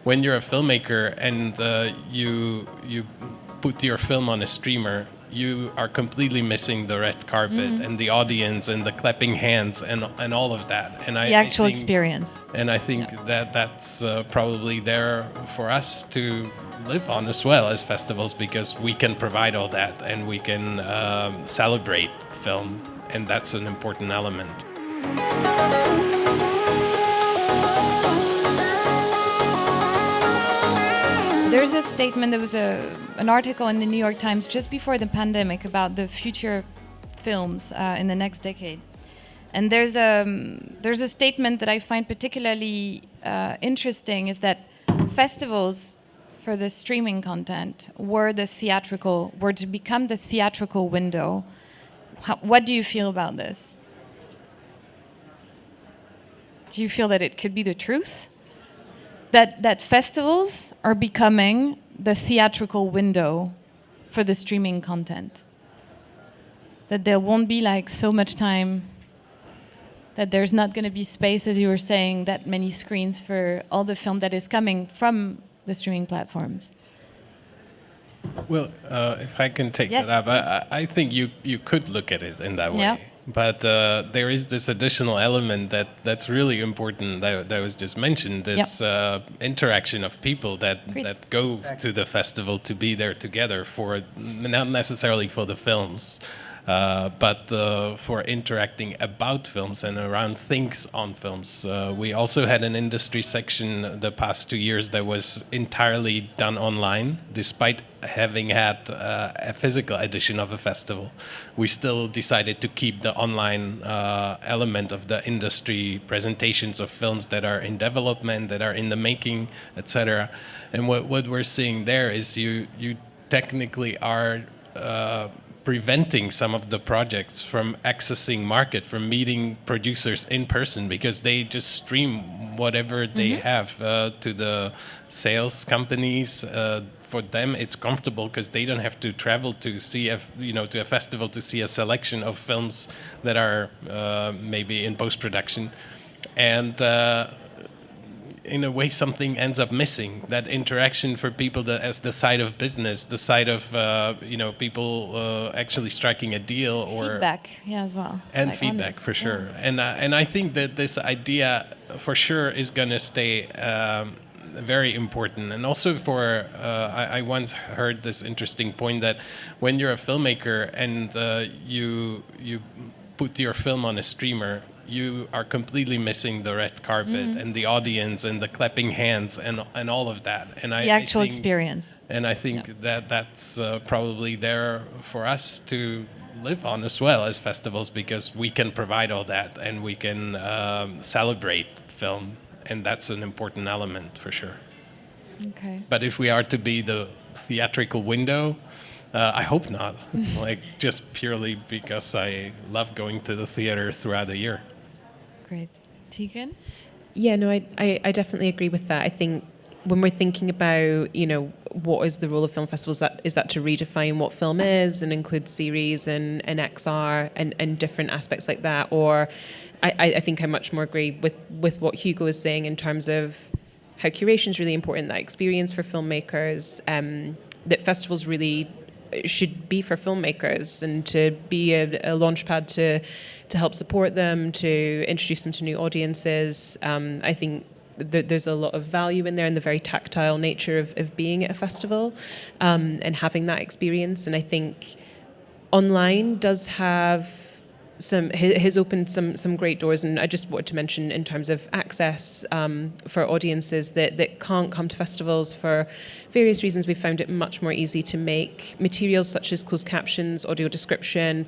when you're a filmmaker and you put your film on a streamer, you are completely missing the red carpet and the audience and the clapping hands and all of that. And the actual experience. And I think that's probably there for us to live on as well as festivals, because we can provide all that and we can celebrate film, and that's an important element. There's a statement, there was an article in the New York Times just before the pandemic about the future films in the next decade. And there's a statement that I find particularly interesting, is that festivals for the streaming content were to become the theatrical window. What do you feel about this? Do you feel that it could be the truth? That festivals are becoming the theatrical window for the streaming content? That there won't be like so much time, that there's not going to be space, as you were saying, that many screens for all the film that is coming from the streaming platforms? Well, if I can take Yes, that up, I think you could look at it in that way. Yeah. But there is this additional element that's really important that was just mentioned, this interaction of people that go to the festival to be there together, for not necessarily for the films, but for interacting about films and around things on films. We also had an industry section the past 2 years that was entirely done online, despite having had a physical edition of a festival. We still decided to keep the online element of the industry presentations of films that are in development, that are in the making, etc. And what we're seeing there is you technically are preventing some of the projects from accessing market, from meeting producers in person, because they just stream whatever they have to the sales companies. For them, it's comfortable because they don't have to travel to see to a festival to see a selection of films that are maybe in post-production, and in a way something ends up missing, that interaction for people as the side of business, the side of people actually striking a deal, or feedback, as well, and like feedback for sure. And I think that this idea for sure is going to stay very important. And also for I once heard this interesting point that when you're a filmmaker and you put your film on a streamer, you are completely missing the red carpet and the audience and the clapping hands and all of that. And the actual experience. And I think that's probably there for us to live on as well as festivals, because we can provide all that and we can celebrate film, and that's an important element for sure. Okay. But if we are to be the theatrical window, I hope not. Like, just purely because I love going to the theater throughout the year. Great. Tegan? Yeah, no, I definitely agree with that. I think when we're thinking about, what is the role of film festivals, is that to redefine what film is and include series and XR and different aspects like that? Or I think I much more agree with what Hugo is saying in terms of how curation is really important, that experience for filmmakers, that festivals really should be for filmmakers and to be a launch pad to help support them, to introduce them to new audiences. I think there's a lot of value in there, in the very tactile nature of being at a festival and having that experience. And I think online does have has opened some great doors, and I just wanted to mention in terms of access for audiences that can't come to festivals for various reasons. We've found it much more easy to make materials such as closed captions, audio description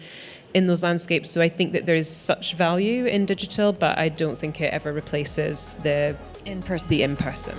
in those landscapes. So I think that there is such value in digital, but I don't think it ever replaces the in-person.